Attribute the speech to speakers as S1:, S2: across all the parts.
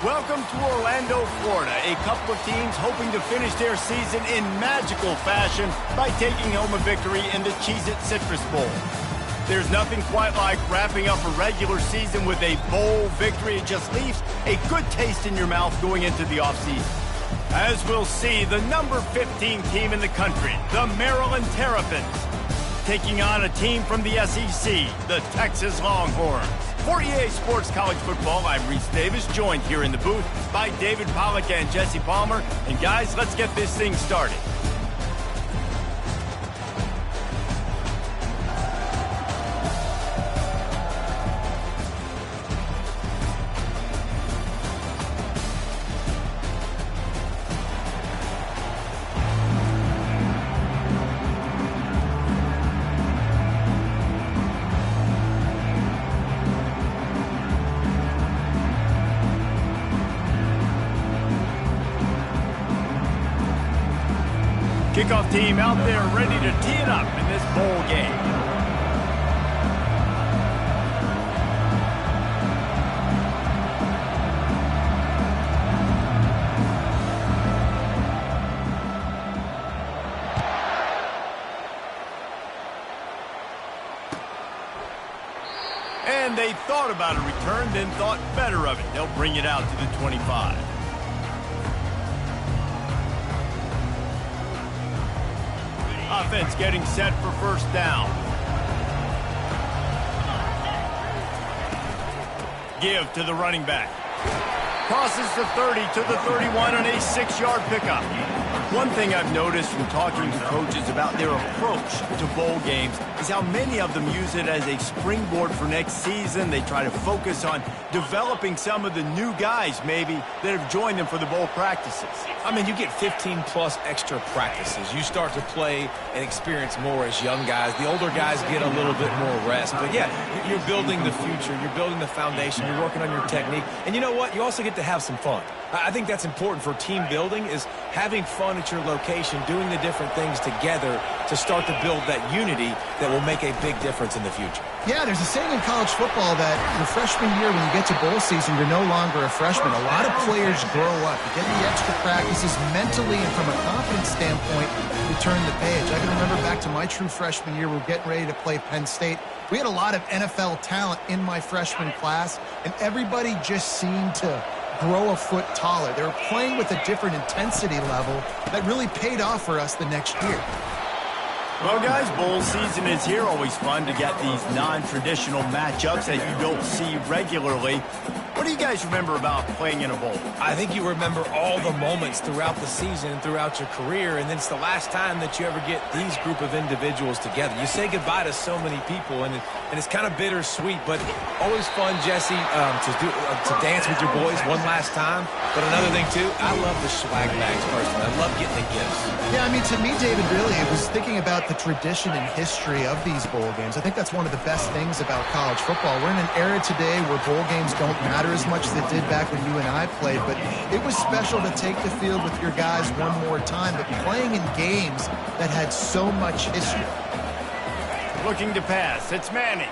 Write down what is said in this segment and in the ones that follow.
S1: Welcome to Orlando, Florida. A couple of teams hoping to finish their season in magical fashion by taking home a victory in the Cheez-It Citrus Bowl. There's nothing quite like wrapping up a regular season with a bowl victory. It just leaves a good taste in your mouth going into the offseason. As we'll see, the number 15 team in the country, the Maryland Terrapins, taking on a team from the SEC, the Texas Longhorns. For EA Sports College Football, I'm Reese Davis, joined here in the booth by David Pollack and Jesse Palmer. And guys, let's get this thing started. Kickoff team out there ready to tee it up in this bowl game. And they thought about a return, then thought better of it. They'll bring it out to the 25. Offense getting set for first down. Give to the running back. Crosses the 30 to the 31 on a 6-yard pickup. One thing I've noticed from talking to coaches about their approach to bowl games is how many of them use it as a springboard for next season. They try to focus on developing some of the new guys, maybe, that have joined them for the bowl practices.
S2: I mean, you get 15-plus extra practices. You start to play and experience more as young guys. The older guys get a little bit more rest. But, yeah, you're building the future. You're building the foundation. You're working on your technique. And you know what? You also get to have some fun. I think that's important for team building, is having fun at your location, doing the different things together to start to build that unity that will make a big difference in the future.
S3: Yeah, there's a saying in college football that your freshman year, when you get to bowl season, you're no longer a freshman. A lot of players grow up. You get the extra practices mentally, and from a confidence standpoint, you turn the page. I can remember back to my true freshman year, we were getting ready to play Penn State. We had a lot of NFL talent in my freshman class, and everybody just seemed to grow a foot taller. They were playing with a different intensity level that really paid off for us the next year.
S1: Well, guys, bowl season is here. Always fun to get these non-traditional matchups that you don't see regularly. What do you guys remember about playing in a bowl?
S2: I think you remember all the moments throughout the season, throughout your career, and then it's the last time that you ever get these group of individuals together. You say goodbye to so many people, and it's kind of bittersweet, but always fun, Jesse, to dance with your boys one last time. But another thing, too, I love the swag bags, personally. I love getting the gifts.
S3: Yeah, I mean, to me, David, really, it was thinking about the tradition and history of these bowl games. I think that's one of the best things about college football. We're in an era today where bowl games don't matter as much as they did back when you and I played, but it was special to take the field with your guys one more time, but playing in games that had so much history.
S1: Looking to pass. It's Manning.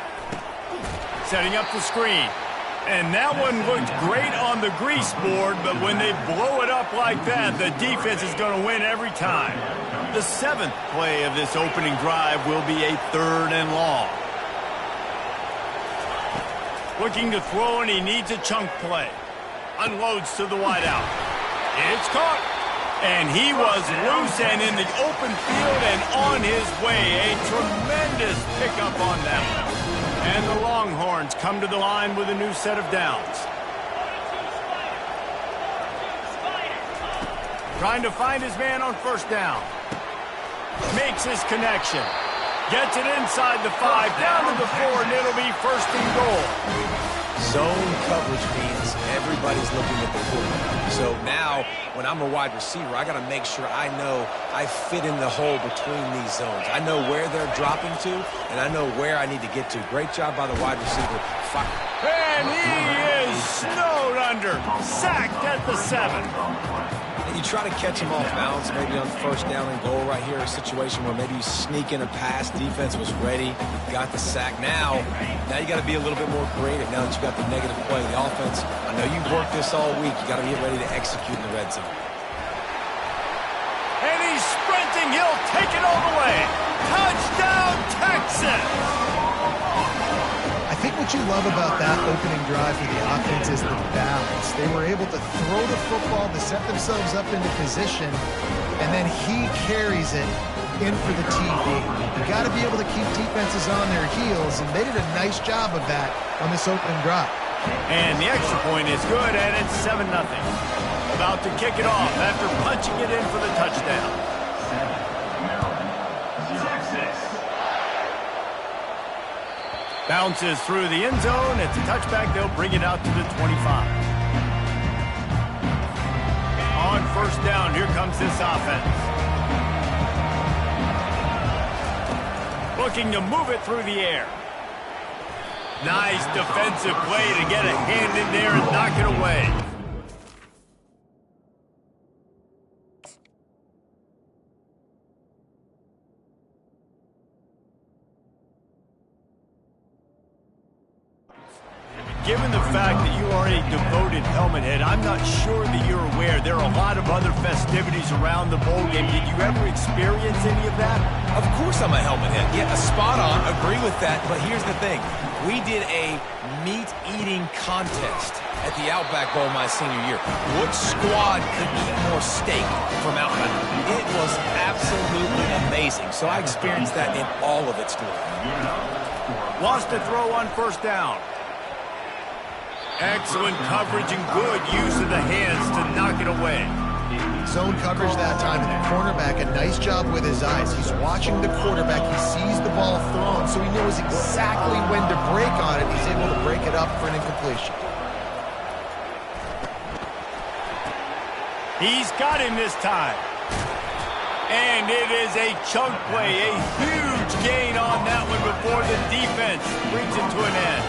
S1: Setting up the screen. And that one looked great on the grease board, but when they blow it up like that, the defense is going to win every time. The 7th play of this opening drive will be a 3rd and long. Looking to throw, and he needs a chunk play. Unloads to the wideout. It's caught. And he was loose and in the open field and on his way. A tremendous pickup on that one. And the Longhorns come to the line with a new set of downs. Trying to find his man on first down. Makes his connection. Gets it inside the 5, down to the 4, and it'll be 1st and goal.
S2: Zone coverage means everybody's looking at the quarterback. So now, when I'm a wide receiver, I got to make sure I know I fit in the hole between these zones. I know where they're dropping to, and I know where I need to get to. Great job by the wide receiver.
S1: And he is snowed under. Sacked at the 7.
S2: And you try to catch him off balance, maybe on first down and goal right here, a situation where maybe you sneak in a pass, defense was ready, got the sack. Now you got to be a little bit more creative now that you got the negative play. The offense, I know you've worked this all week. You got to get ready to execute in the red zone.
S1: And he's sprinting. He'll take it all the way. Touchdown, Texas!
S3: I think what you love about that opening drive for the offense is the balance. They were able to throw the football to set themselves up into position, and then he carries it in for the TD. You got to be able to keep defenses on their heels, and they did a nice job of that on this opening drive.
S1: And the extra point is good, and it's 7-0. About to kick it off after punching it in for the touchdown. Bounces through the end zone. It's a touchback. They'll bring it out to the 25. On first down, here comes this offense. Looking to move it through the air. Nice defensive play to get a hand in there and knock it away. Given the fact that you are a devoted helmet head, I'm not sure that you're aware there are a lot of other festivities around the bowl game. Did you ever experience any of that?
S2: Of course I'm a helmet head. Yeah, spot on. Agree with that. But here's the thing. We did a meat-eating contest at the Outback Bowl my senior year. Which squad could eat more steak from Outback? It was absolutely amazing. So I experienced that in all of its glory.
S1: Wants to throw on first down. Excellent coverage and good use of the hands to knock it away.
S3: Zone coverage that time, and the cornerback, a nice job with his eyes. He's watching the quarterback. He sees the ball thrown, so he knows exactly when to break on it. He's able to break it up for an incompletion.
S1: He's got him this time. And it is a chunk play, a huge gain on that one before the defense brings it to an end.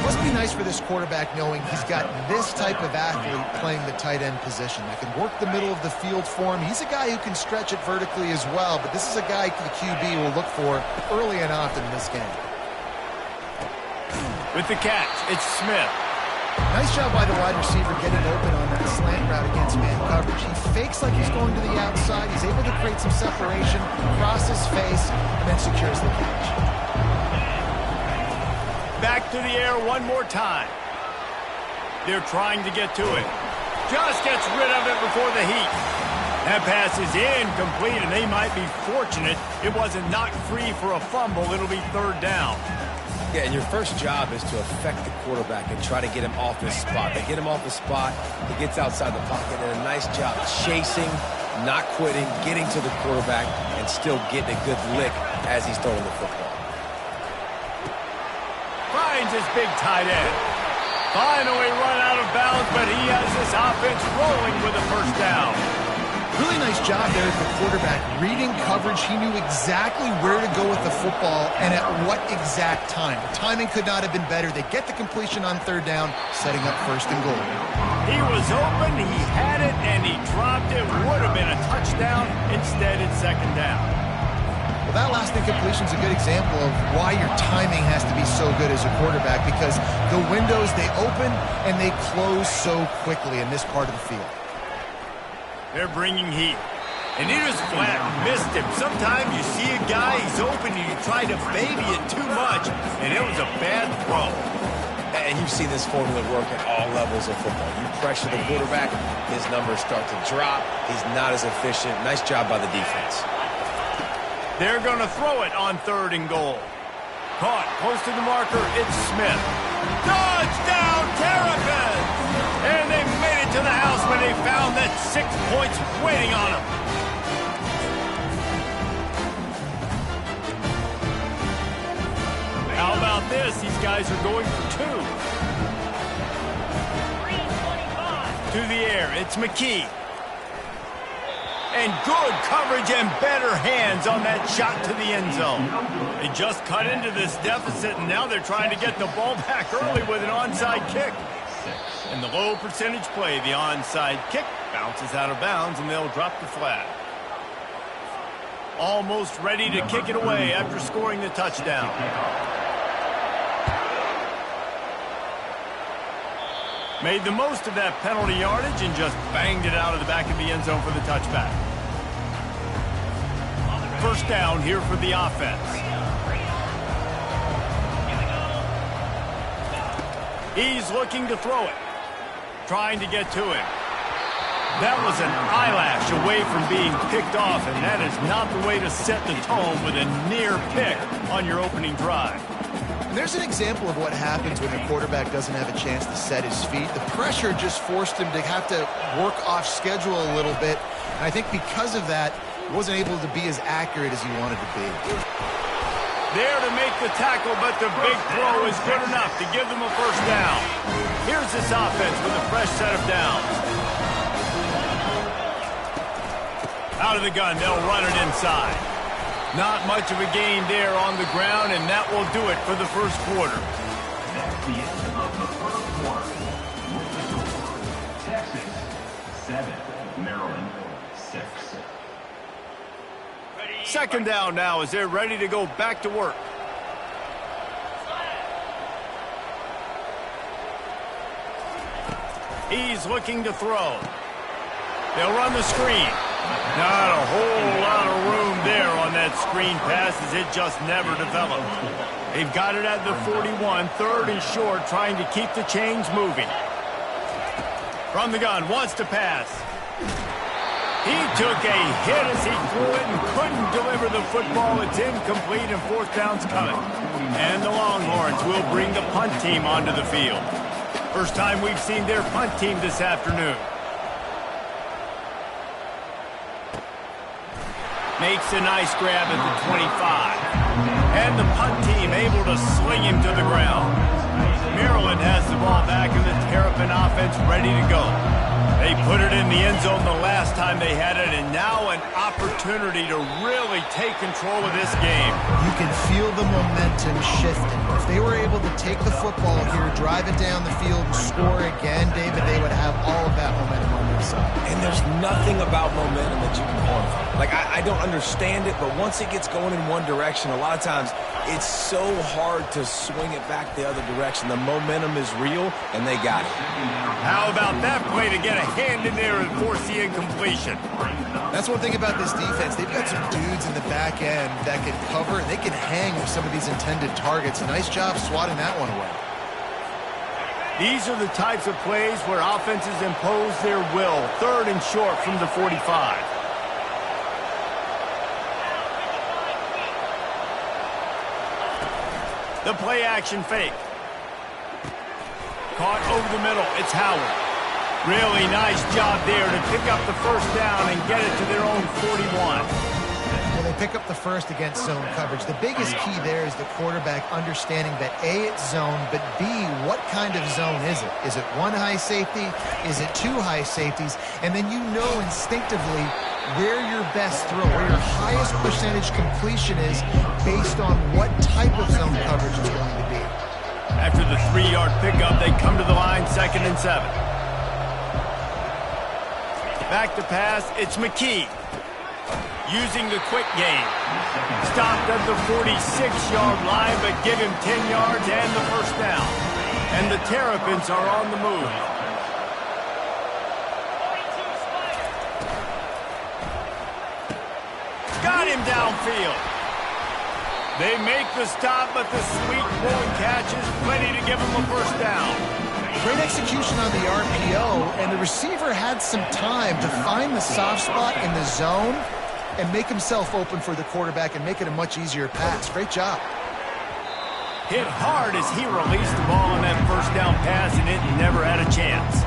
S3: Must be nice for this quarterback knowing he's got this type of athlete playing the tight end position that can work the middle of the field for him. He's a guy who can stretch it vertically as well, but this is a guy the QB will look for early and often in this game.
S1: With the catch, it's Smith.
S3: Nice job by the wide receiver getting open on that slant route against man coverage. He fakes like he's going to the outside. He's able to create some separation, cross his face, and then secures the catch.
S1: Back to the air one more time. They're trying to get to it. Just gets rid of it before the heat. That pass is incomplete, and they might be fortunate it wasn't knocked free for a fumble. It'll be third down.
S2: Yeah, and your first job is to affect the quarterback and try to get him off his spot. They get him off the spot, he gets outside the pocket, and a nice job chasing, not quitting, getting to the quarterback, and still getting a good lick as he's throwing the football.
S1: Finds his big tight end. Finally run out of bounds, but he has this offense rolling with a first down.
S3: Really nice job there at the quarterback. Reading coverage, he knew exactly where to go with the football and at what exact time. The timing could not have been better. They get the completion on third down, setting up first and goal.
S1: He was open, he had it, and he dropped it. Would have been a touchdown. Instead, it's second down.
S3: Well, that last incompletion is a good example of why your timing has to be so good as a quarterback, because the windows, they open and they close so quickly in this part of the field.
S1: They're bringing heat. And he just flat missed him. Sometimes you see a guy, he's open, and you try to baby it too much, and it was a bad throw.
S2: And you've seen this formula work at all levels of football. You pressure the quarterback, his numbers start to drop. He's not as efficient. Nice job by the defense.
S1: They're going to throw it on third and goal. Caught close to the marker, it's Smith. Touchdown, Terrapins! And they made it to the house when they found that 6 points waiting on them. How about this? These guys are going for two. To the air, it's McKee. And good coverage and better hands on that shot to the end zone. They just cut into this deficit, and now they're trying to get the ball back early with an onside kick. And the low percentage play, the onside kick, Bounces out of bounds, and they'll drop the flag. Almost ready to kick it away after scoring the touchdown. Made the most of that penalty yardage and just banged it out of the back of the end zone for the touchback. First down here for the offense. He's looking to throw it. Trying to get to him. That was an eyelash away from being picked off, and that is not the way to set the tone with a near pick on your opening drive.
S3: And there's an example of what happens when the quarterback doesn't have a chance to set his feet. The pressure just forced him to have to work off schedule a little bit, and I think because of that, he wasn't able to be as accurate as he wanted to be.
S1: There to make the tackle, but the big throw is good enough to give them a first down. Here's this offense with a fresh set of downs. Out of the gun, they'll run it inside. Not much of a gain there on the ground, and that will do it for the first quarter.
S4: That's the end of the first quarter. Texas 7, Maryland 6.
S1: Second down now as they're ready to go back to work. He's looking to throw. They'll run the screen. Not a whole lot of room there on that screen pass as it just never developed. They've got it at the 41, third and short, trying to keep the chains moving. From the gun, wants to pass. He took a hit as he threw it and couldn't deliver the football. It's incomplete and fourth down's coming. And the Longhorns will bring the punt team onto the field. First time we've seen their punt team this afternoon. Makes a nice grab at the 25. And the punt team able to sling him to the ground. Maryland has the ball back and the Terrapin offense ready to go. They put it in the end zone the last time they had it, and now an opportunity to really take control of this game.
S3: You can feel the momentum shifting. If they were able to take the football here, drive it down the field, and score again, David, they would have all of that momentum on their side.
S2: And there's nothing about momentum that you can quantify. Like, I don't understand it, but once it gets going in one direction, a lot of times it's so hard to swing it back the other direction. The momentum is real, and they got it.
S1: How about that play to get a hand in there and force the incompletion?
S3: That's one thing about this defense. They've got some dudes in the back end that can cover, and they can hang with some of these intended targets. Nice job swatting that one away.
S1: These are the types of plays where offenses impose their will. Third and short from the 45. The play action fake. Caught over the middle. It's Howard. Really nice job there to pick up the first down and get it to their own 41.
S3: Well, they pick up the first against zone coverage. The biggest key there is the quarterback understanding that A, it's zone, but B, what kind of zone is it? Is it one high safety? Is it two high safeties? And then you know instinctively where your best throw, where your highest percentage completion is based on what type of zone coverage it's going to be.
S1: After the 3-yard pickup, they come to the line, 2nd and 7. Back to pass, it's McKee. Using the quick game. Stopped at the 46-yard line, but give him 10 yards and the first down. And the Terrapins are on the move. Got him downfield. They make the stop, but the sweet rolling catch is plenty to give him a first down.
S3: Great execution on the RPO, and the receiver had some time to find the soft spot in the zone and make himself open for the quarterback and make it a much easier pass. Great job.
S1: Hit hard as he released the ball on that first down pass, and it never had a chance.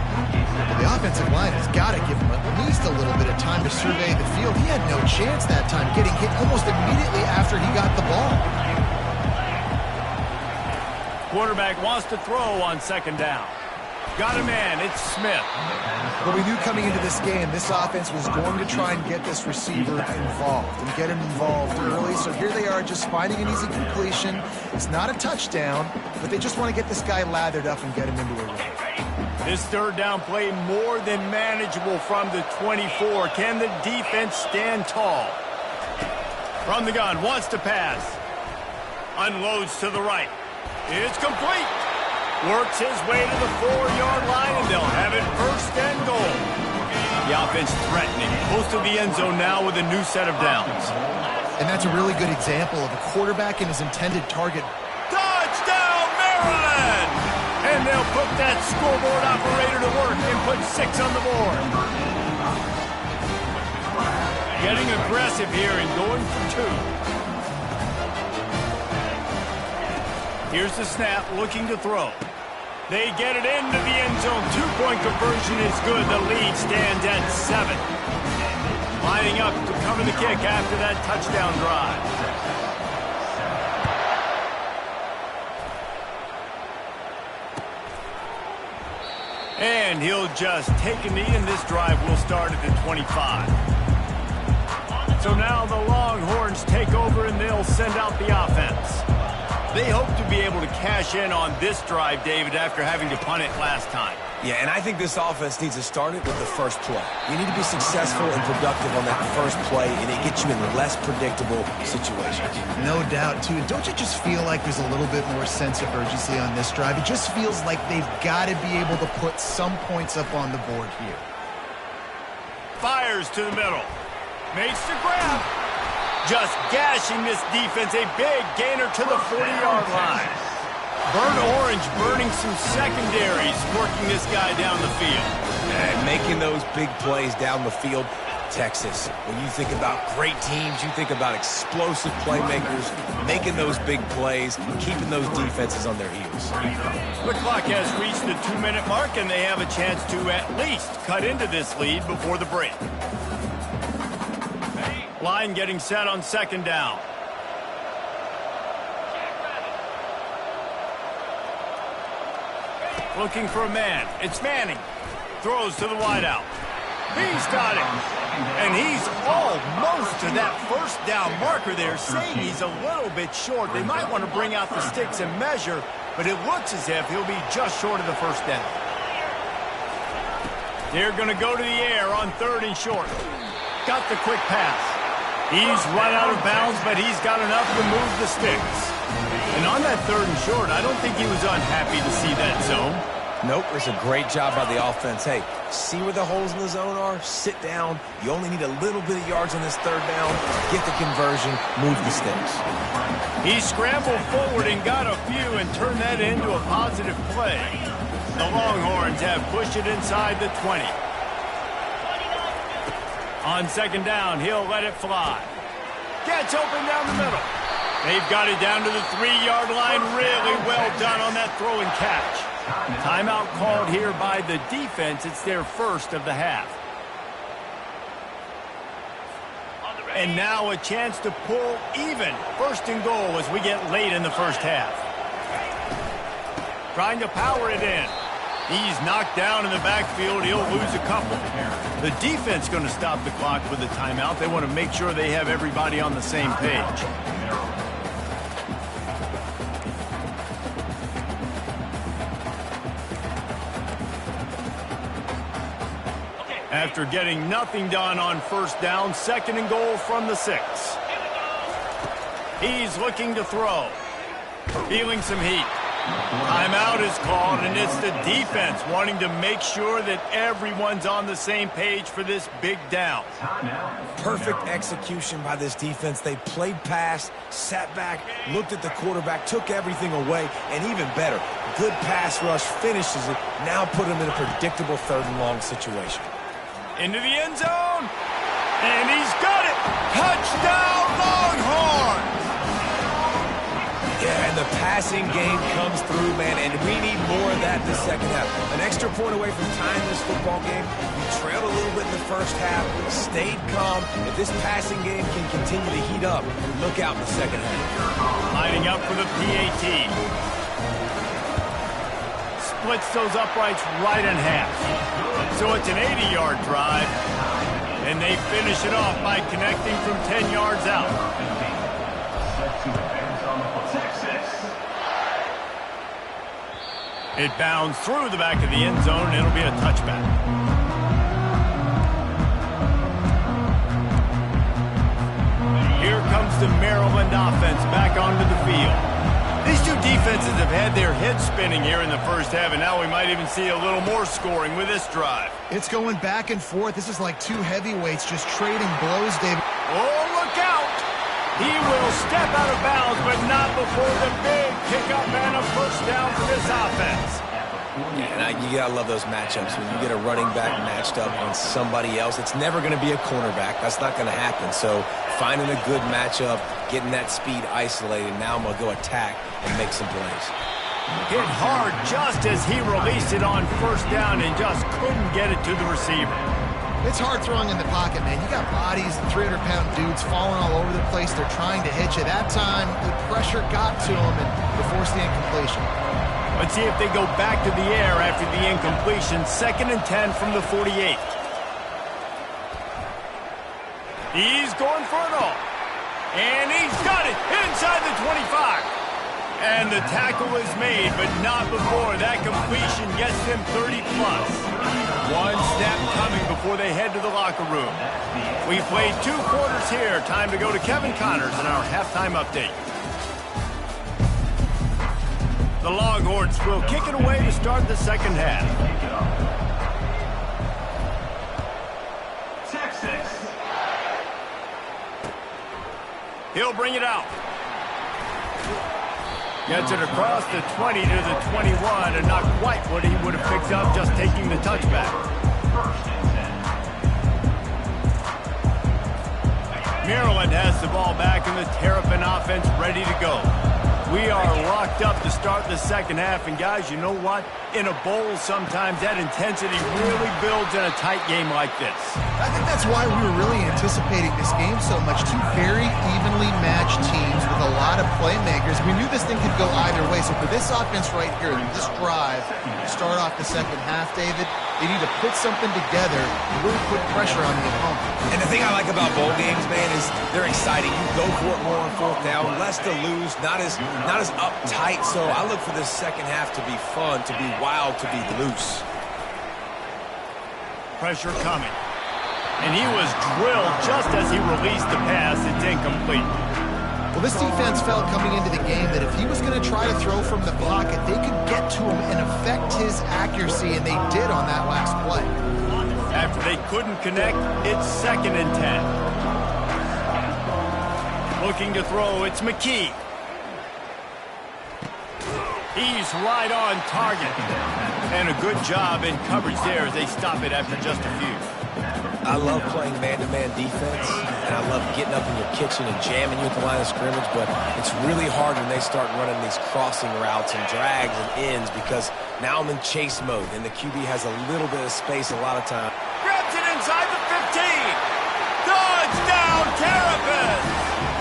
S3: Well, the offensive line has got to give him at least a little bit of time to survey the field. He had no chance that time, getting hit almost immediately after he got the ball.
S1: Quarterback wants to throw on 2nd down. Got a man, it's Smith.
S3: Well, we knew coming into this game, this offense was going to try and get this receiver involved and get him involved early. So here they are just finding an easy completion. It's not a touchdown, but they just want to get this guy lathered up and get him into a run.
S1: This third down play more than manageable from the 24. Can the defense stand tall? From the gun, wants to pass. Unloads to the right. It's complete. Works his way to the 4-yard line, and they'll have it first and goal. The offense threatening. Close to the end zone now with a new set of downs.
S3: And that's a really good example of a quarterback and his intended target.
S1: Touchdown, Maryland! And they'll put that scoreboard operator to work and put 6 on the board. Getting aggressive here and going for 2. Here's the snap, looking to throw. They get it into the end zone. 2-point conversion is good. The lead stands at 7. Lining up to cover the kick after that touchdown drive. And he'll just take a knee, and this drive will start at the 25. So now the Longhorns take over, and they'll send out the offense. They hope to be able to cash in on this drive, David, after having to punt it last time.
S2: Yeah, and I think this offense needs to start it with the first play. You need to be successful and productive on that first play, and it gets you in less predictable situations.
S3: No doubt, too. And don't you just feel like there's a little bit more sense of urgency on this drive? It just feels like they've got to be able to put some points up on the board here.
S1: Fires to the middle. Makes the grab. Just gashing this defense. A big gainer to the 40-yard line. Burnt orange burning some secondaries, working this guy down the field.
S2: And making those big plays down the field. Texas, when you think about great teams, you think about explosive playmakers, making those big plays, keeping those defenses on their heels.
S1: The clock has reached the 2-minute mark, and they have a chance to at least cut into this lead before the break. Line getting set on second down. Looking for a man. It's Manning. Throws to the wideout. He's got it. And he's almost to that first down marker there, saying he's a little bit short. They might want to bring out the sticks and measure, but it looks as if he'll be just short of the first down. They're going to go to the air on 3rd and short. Got the quick pass. He's run out of bounds, but he's got enough to move the sticks. And on that 3rd and short, I don't think he was unhappy to see that zone.
S2: Nope, it's a great job by the offense. Hey, see where the holes in the zone are? Sit down. You only need a little bit of yards on this 3rd down. Get the conversion, move the sticks.
S1: He scrambled forward and got a few and turned that into a positive play. The Longhorns have pushed it inside the 20. On second down, he'll let it fly. Gets open down the middle. They've got it down to the 3-yard line. Really well done on that throw and catch. Timeout called here by the defense. It's their first of the half. And now a chance to pull even. 1st and goal as we get late in the first half. Trying to power it in. He's knocked down in the backfield. He'll lose a couple. The defense going to stop the clock with a timeout. They want to make sure they have everybody on the same page. After getting nothing done on 1st down, 2nd and goal from the 6. He's looking to throw. Feeling some heat. Timeout is called, and it's the defense wanting to make sure that everyone's on the same page for this big down.
S2: Perfect execution by this defense. They played pass, sat back, looked at the quarterback, took everything away, and even better, good pass rush, finishes it, now put him in a predictable 3rd and long situation.
S1: Into the end zone, and he's got it! Touchdown, Longhorns!
S2: Yeah, and the passing game comes through, man, and we need more of that in the second half. An extra point away from tying this football game. We trailed a little bit in the first half, stayed calm. If this passing game can continue to heat up, look out in the second half.
S1: Lining up for the PAT. Splits those uprights right in half. So it's an 80-yard drive, and they finish it off by connecting from 10 yards out. It bounds through the back of the end zone, and it'll be a touchback. Here comes the Maryland offense back onto the field. These two defenses have had their heads spinning here in the first half, and now we might even see a little more scoring with this drive.
S3: It's going back and forth. This is like two heavyweights just trading blows, David.
S1: Oh, look out! He will step out of bounds, but not before the big pickup and a first down for this offense.
S2: Yeah, and you gotta love those matchups. When you get a running back matched up on somebody else, it's never gonna be a cornerback. That's not gonna happen. So finding a good matchup, getting that speed isolated, now I'm gonna go attack and make some plays.
S1: Hit hard just as he released it on first down and just couldn't get it to the receiver.
S3: It's hard throwing in the pocket, man. You got bodies, 300-pound dudes falling all over the place. They're trying to hit you. That time, the pressure got to him and they forced the incompletion.
S1: Let's see if they go back to the air after the incompletion. 2nd and 10 from the 48. He's going for it all. And he's got it inside the 25. And the tackle is made, but not before that completion gets them 30-plus. One snap coming before they head to the locker room. We played 2 quarters here. Time to go to Kevin Connors in our halftime update. The Longhorns will kick it away to start the second half.
S4: Texas.
S1: He'll bring it out. Gets it across the 20 to the 21, and not quite what he would have picked up just taking the touchback. Maryland has the ball back, and the Terrapin offense ready to go. We are locked up to start the second half, and guys, you know what? In a bowl, sometimes that intensity really builds in a tight game like this.
S3: I think that's why we were really anticipating this game so much. Two very evenly matched teams with a lot of playmakers. We knew this thing could go either way. So for this offense right here, this drive, to start off the second half, David, they need to put something together and really put pressure on the opponent.
S2: And the thing I like about bowl games, man, is they're exciting. You go for it more on 4th down, less to lose, not as uptight. So I look for this second half to be fun, to be wild, to be loose.
S1: Pressure coming. And he was drilled just as he released the pass. It's incomplete.
S3: Well, this defense felt coming into the game that if he was going to try to throw from the pocket, they could get to him and affect his accuracy, and they did on that last play.
S1: After they couldn't connect, it's 2nd and 10. Looking to throw, it's McKee. He's right on target. And a good job in coverage there as they stop it after just a few.
S2: I love playing man-to-man defense, and I love getting up in your kitchen and jamming you at the line of scrimmage, but it's really hard when they start running these crossing routes and drags and ends because now I'm in chase mode, and the QB has a little bit of space a lot of time.
S1: Grabs it inside the 15. Touchdown, Terrapin!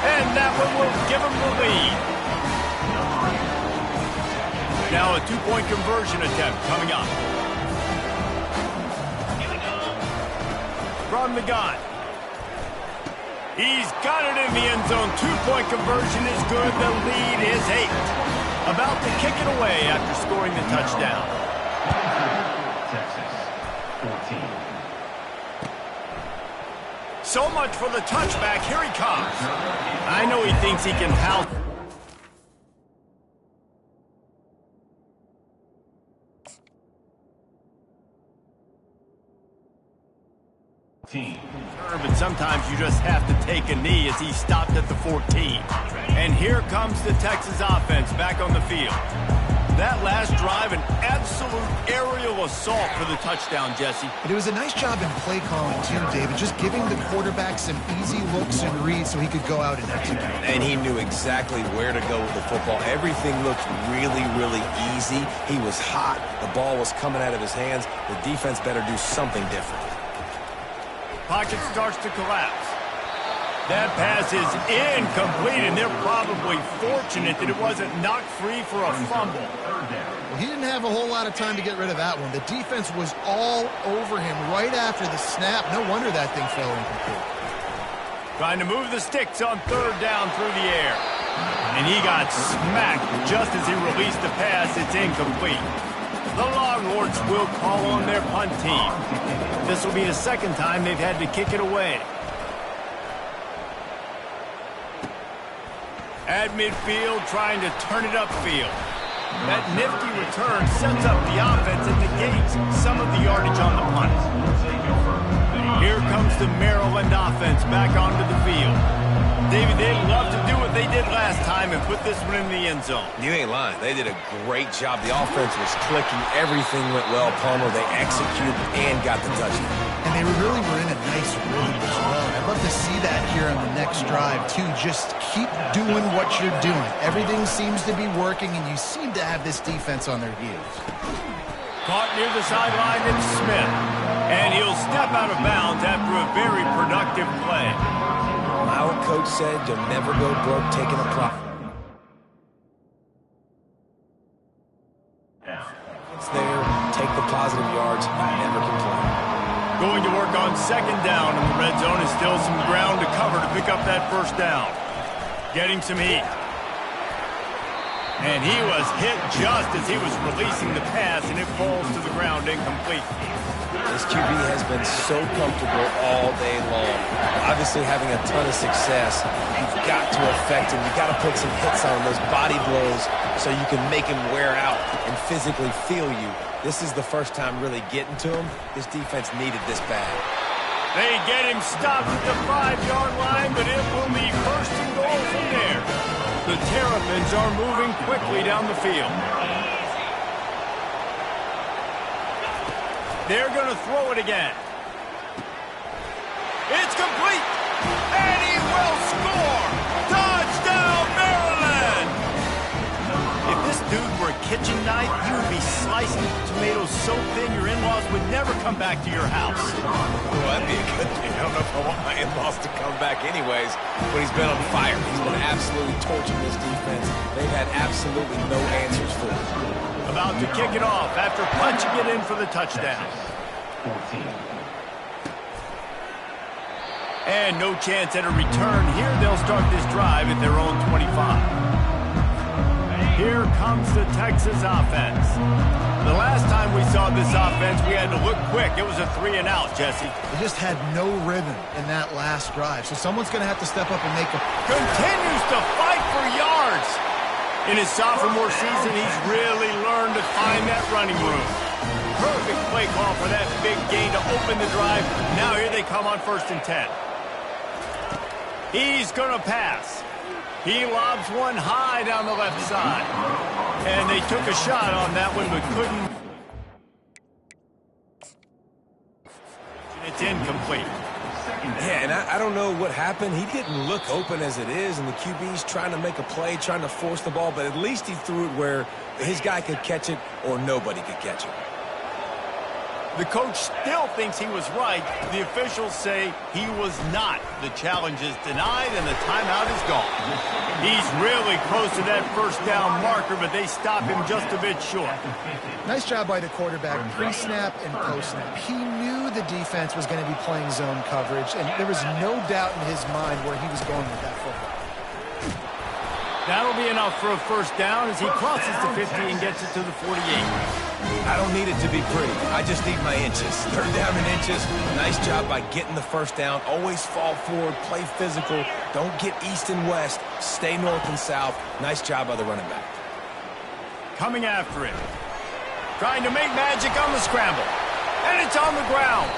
S1: And that one will give him the lead. Now a 2-point conversion attempt coming up. From the gun. He's got it in the end zone. 2-point conversion is good. The lead is 8. About to kick it away after scoring the touchdown.
S4: Texas, 14.
S1: So much for the touchback. Here he comes. I know he thinks he can house. But sometimes you just have to take a knee as he stopped at the 14. And here comes the Texas offense back on the field. That last drive, an absolute aerial assault for the touchdown, Jesse.
S3: But it was a nice job in play calling, too, David, just giving the quarterback some easy looks and reads so he could go out and execute.
S2: And he knew exactly where to go with the football. Everything looked really, really easy. He was hot. The ball was coming out of his hands. The defense better do something different.
S1: Pocket starts to collapse. That pass is incomplete, and they're probably fortunate that it wasn't knocked free for a fumble.
S3: Well, he didn't have a whole lot of time to get rid of that one. The defense was all over him right after the snap. No wonder that thing fell incomplete.
S1: Trying to move the sticks on 3rd down through the air. And he got smacked just as he released the pass. It's incomplete. The Longhorns will call on their punt team. This will be the second time they've had to kick it away. At midfield, trying to turn it upfield. That nifty return sets up the offense and negates some of the yardage on the punt. Here comes the Maryland offense back onto the field. David, they'd love to do what they did last time and put this one in the end zone.
S2: You ain't lying. They did a great job. The offense was clicking. Everything went well. Palmer, they executed and got the touchdown.
S3: And they really were in a nice rhythm as well. I'd love to see that here on the next drive, too. Just keep doing what you're doing. Everything seems to be working, and you seem to have this defense on their heels.
S1: Caught near the sideline, it's Smith. And he'll step out of bounds after a very productive play.
S2: Our coach said you'll never go broke taking a profit. It's there, take the positive yards, never complain.
S1: Going to work on second down, and the red zone is still some ground to cover to pick up that first down. Getting some heat. And he was hit just as he was releasing the pass, and it falls to the ground incomplete.
S2: This QB has been so comfortable all day long. Obviously having a ton of success. You've got to affect him. You've got to put some hits on him, those body blows, so you can make him wear out and physically feel you. This is the first time really getting to him. This defense needed this bad.
S1: They get him stopped at the 5-yard line, but it will be first and goal from there. The Terrapins are moving quickly down the field. They're going to throw it again. It's complete. And he will score. Touchdown, Maryland. If this dude were a kitchen knife, he would be slicing tomatoes so thin your in-laws would never come back to your house.
S2: Well, that'd be a good thing. I don't know if I want my in-laws to come back anyways, but he's been on fire. He's been absolutely torching this defense. They've had absolutely no answers for him.
S1: About to kick it off after punching it in for the touchdown.
S4: 14.
S1: And no chance at a return. Here they'll start this drive at their own 25. Here comes the Texas offense. The last time we saw this offense, we had to look quick. It was a 3-and-out, Jesse.
S3: They just had no rhythm in that last drive, so someone's going to have to step up and make a...
S1: Continues to fight for yards. In his sophomore season, he's really learned to find that running room. Perfect play call for that big gain to open the drive. Now here they come on 1st and 10. He's going to pass. He lobs one high down the left side. And they took a shot on that one, but couldn't. It's incomplete.
S2: Yeah, and I don't know what happened. He didn't look open as it is, and the QB's trying to make a play, trying to force the ball, but at least he threw it where his guy could catch it or nobody could catch it.
S1: The coach still thinks he was right. The officials say he was not. The challenge is denied, and the timeout is gone. He's really close to that first down marker, but they stop him just a bit short.
S3: Nice job by the quarterback, pre-snap and post-snap. He knew the defense was going to be playing zone coverage, and there was no doubt in his mind where he was going with that football.
S1: That'll be enough for a first down as he crosses the 50 and gets it to the 48.
S2: I don't need it to be pretty. I just need my inches. 3rd down and inches. Nice job by getting the first down. Always fall forward, play physical. Don't get east and west. Stay north and south. Nice job by the running back.
S1: Coming after him. Trying to make magic on the scramble. And it's on the ground.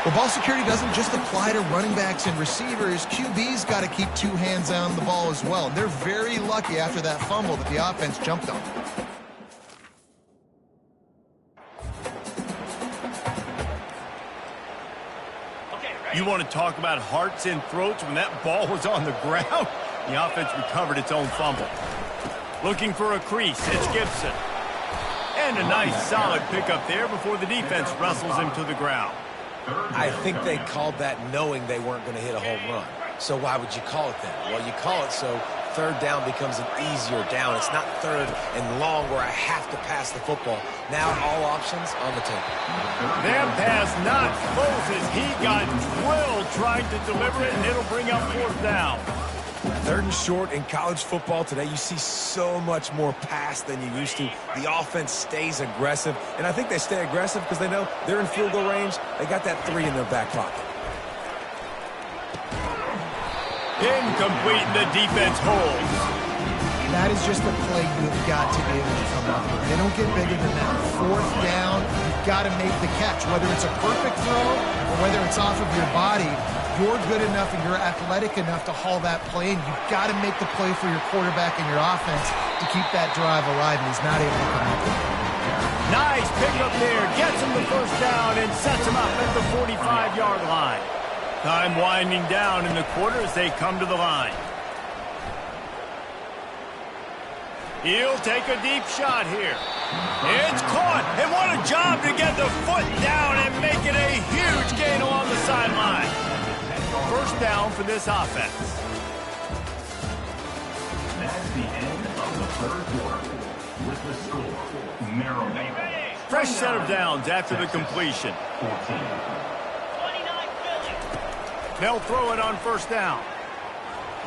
S3: Well, ball security doesn't just apply to running backs and receivers. QB's got to keep 2 hands on the ball as well. They're very lucky after that fumble that the offense jumped on.
S1: You want to talk about hearts and throats when that ball was on the ground? The offense recovered its own fumble. Looking for a crease, it's Gibson. And a nice solid pickup there before the defense wrestles him to the ground.
S2: I think they called that knowing they weren't going to hit a home run. So why would you call it that? Well, you call it so 3rd down becomes an easier down. It's not 3rd and long where I have to pass the football. Now all options on the table.
S1: That pass not close as he got drilled trying to deliver it, and it'll bring up 4th down.
S2: 3rd and short in college football today, you see so much more pass than you used to. The offense stays aggressive, and I think they stay aggressive because they know they're in field goal range. They got that 3 in their back pocket.
S1: Incomplete, the defense holds.
S3: That is just a play you've got to be able to come up with. They don't get bigger than that. 4th down, you've got to make the catch. Whether it's a perfect throw or whether it's off of your body, you're good enough and you're athletic enough to haul that play in. You've got to make the play for your quarterback and your offense to keep that drive alive, and he's not able to come up with it.
S1: Nice pickup there. Gets him the 1st down and sets him up at the 45-yard line. Time winding down in the quarter as they come to the line. He'll take a deep shot here. It's caught, and what a job to get the foot down and make it a huge gain along the sideline. 1st down for this offense.
S4: That's the end of the 3rd quarter. With the score, Maryland.
S1: Fresh set of downs after the completion.
S4: 14.
S1: They'll throw it on 1st down.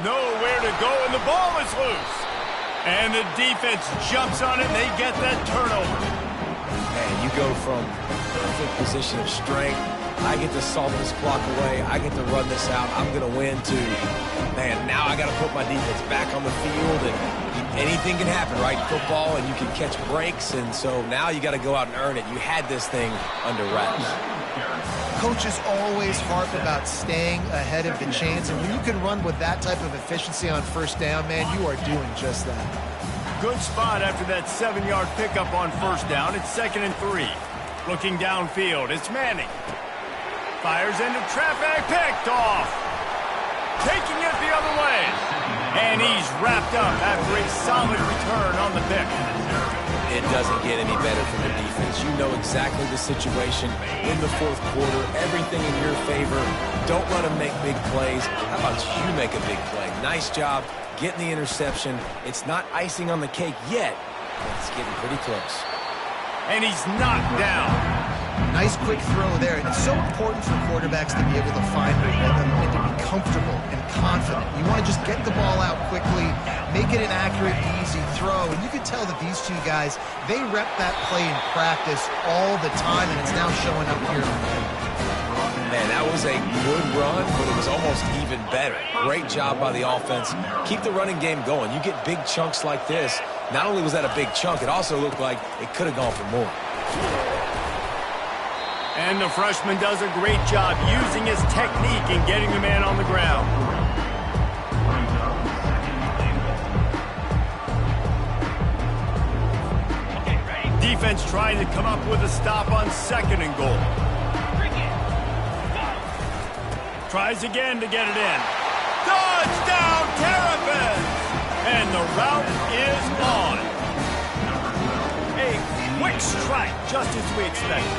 S1: Nowhere to go, and the ball is loose. And the defense jumps on it, and they get that turnover.
S2: Man, you go from perfect position of strength. I get to salt this clock away. I get to run this out. I'm going to win, too. Man, now I got to put my defense back on the field, and anything can happen, right? Football, and you can catch breaks, and so now you got to go out and earn it. You had this thing under wraps.
S3: Coaches always harp about staying ahead of the chains, and when you can run with that type of efficiency on 1st down, man, you are doing just that.
S1: Good spot after that 7-yard pickup on 1st down. It's 2nd and 3. Looking downfield, it's Manning. Fires into traffic, picked off. Taking it the other way. And he's wrapped up after a solid return on the pick.
S2: It doesn't get any better from the defense. You know exactly the situation in the 4th quarter. Everything in your favor. Don't let them make big plays. How about you make a big play? Nice job getting the interception. It's not icing on the cake yet, but it's getting pretty close.
S1: And he's knocked down.
S3: Nice quick throw there. And it's so important for quarterbacks to be able to find their rhythm and to be comfortable and confident. You want to just get the ball out quickly, make it an accurate, easy throw. And you can tell that these two guys, they rep that play in practice all the time, and it's now showing up here.
S2: Man, that was a good run, but it was almost even better. Great job by the offense. Keep the running game going. You get big chunks like this. Not only was that a big chunk, it also looked like it could have gone for more.
S1: And the freshman does a great job using his technique and getting the man on the ground. Defense trying to come up with a stop on 2nd and goal. Tries again to get it in. Touchdown, Terrapins! And the route is on. A quick strike, just as we expected.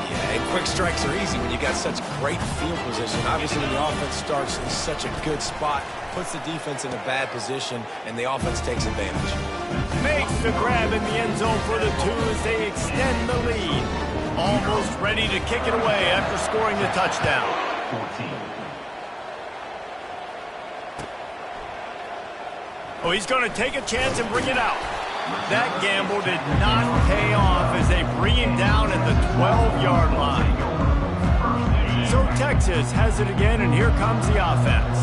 S2: Yeah, and quick strikes are easy when you got such great field position. Obviously, when the offense starts in such a good spot, puts the defense in a bad position, and the offense takes advantage.
S1: Makes the grab in the end zone for the 2 as they extend the lead. Almost ready to kick it away after scoring the touchdown.
S4: 14.
S1: Oh, he's going to take a chance and bring it out. That gamble did not pay off as they bring him down at the 12-yard line. So Texas has it again, and here comes the offense.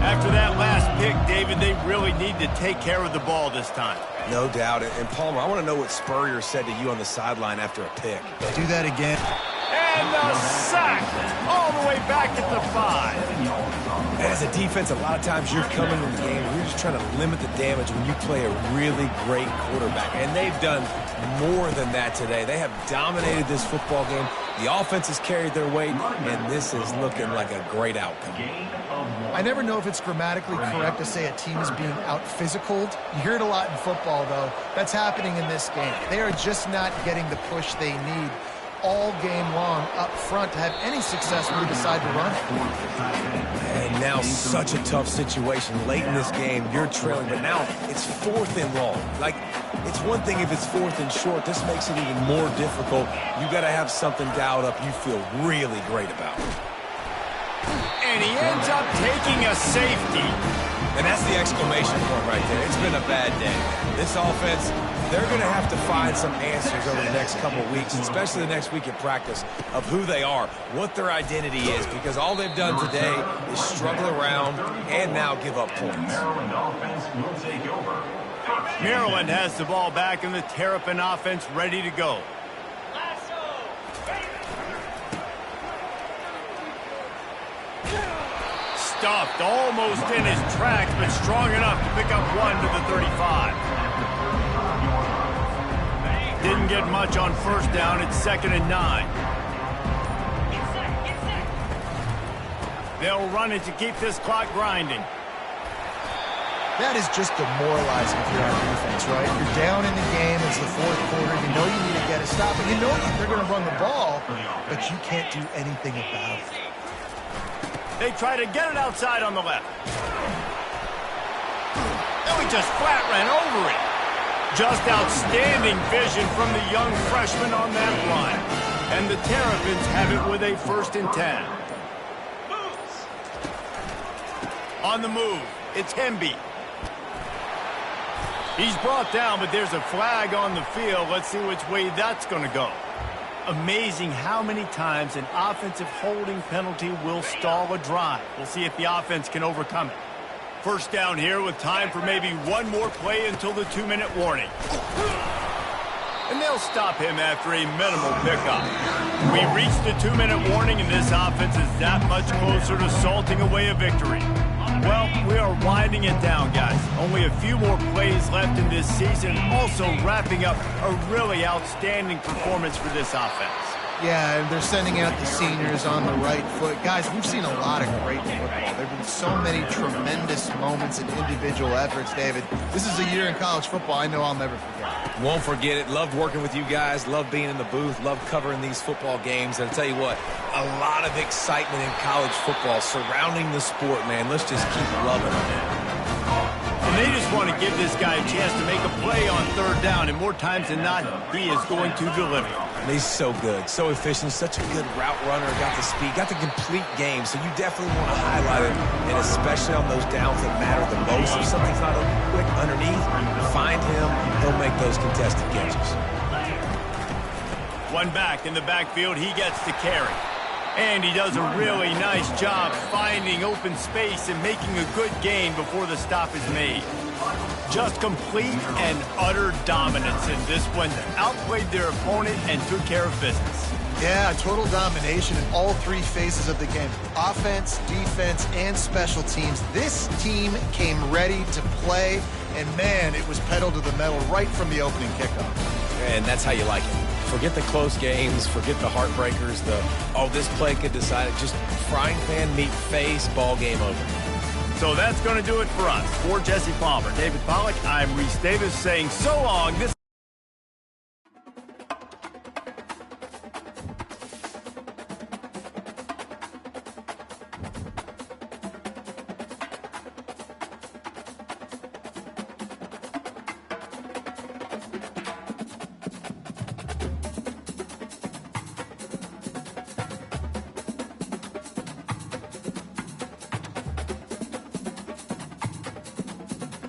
S1: After that last pick, David, they really need to take care of the ball this time.
S2: No doubt. And Palmer, I want to know what Spurrier said to you on the sideline after a pick.
S3: Do that again.
S1: And the sack all the way back at the 5.
S2: As a defense, a lot of times you're coming in the game, you're just trying to limit the damage when you play a really great quarterback. And they've done more than that today. They have dominated this football game. The offense has carried their weight, and this is looking like a great outcome.
S3: I never know if it's grammatically correct to say a team is being out-physicaled. You hear it a lot in football, though. That's happening in this game. They are just not getting the push they need all game long up front to have any success when they decide to run it.
S2: And now such a tough situation late in this game. You're trailing, but now it's 4th and long. Like, it's one thing if it's 4th and short. This makes it even more difficult. You got to have something dialed up you feel really great about.
S1: And he ends up taking a safety.
S2: And that's the exclamation point right there. It's been a bad day. This offense, they're going to have to find some answers over the next couple of weeks, especially the next week in practice, of who they are, what their identity is, because all they've done today is struggle around and now give up points.
S4: Maryland offense will take over.
S1: Maryland has the ball back and the Terrapin offense ready to go. Stuffed almost in his tracks, but strong enough to pick up one to the 35. Didn't get much on first down. It's 2nd and 9. They'll run it to keep this clock grinding.
S3: That is just demoralizing if you're on defense, right? You're down in the game. It's the 4th quarter. You know you need to get a stop. And you know they're going to run the ball, but you can't do anything about it.
S1: They try to get it outside on the left. And we just flat ran over it. Just outstanding vision from the young freshman on that line. And the Terrapins have it with a 1st and 10. On the move, it's Hemby. He's brought down, but there's a flag on the field. Let's see which way that's going to go. Amazing how many times an offensive holding penalty will stall a drive. We'll see if the offense can overcome it. First down here with time for maybe one more play until the 2-minute warning. And they'll stop him after a minimal pickup. We reached the 2-minute warning, and this offense is that much closer to salting away a victory. Well, we are winding it down, guys. Only a few more plays left in this season. Also wrapping up a really outstanding performance for this offense.
S3: Yeah, and they're sending out the seniors on the right foot. Guys, we've seen a lot of great football. There have been so many tremendous moments and individual efforts, David. This is a year in college football I know I'll never forget.
S2: Won't forget it. Loved working with you guys. Loved being in the booth. Loved covering these football games. And I'll tell you what, a lot of excitement in college football surrounding the sport, man. Let's just keep loving it.
S1: And they just want to give this guy a chance to make a play on 3rd down, and more times than not, he is going to deliver.
S2: And he's so good, so efficient, such a good route runner, got the speed, got the complete game, so you definitely want to highlight it, and especially on those downs that matter the most. If something's not quick underneath, find him, he'll make those contested catches.
S1: One back in the backfield, he gets to carry. And he does a really nice job finding open space and making a good gain before the stop is made. Just complete and utter dominance in this one. Outplayed their opponent and took care of business.
S3: Yeah, total domination in all 3 phases of the game. Offense, defense, and special teams. This team came ready to play, and man, it was pedal to the metal right from the opening kickoff.
S2: And that's how you like it. Forget the close games, forget the heartbreakers, this play could decide it. Just frying pan meet face, ball game over.
S1: So that's going to do it for us. For Jesse Palmer, David Pollack, I'm Reese Davis saying so long.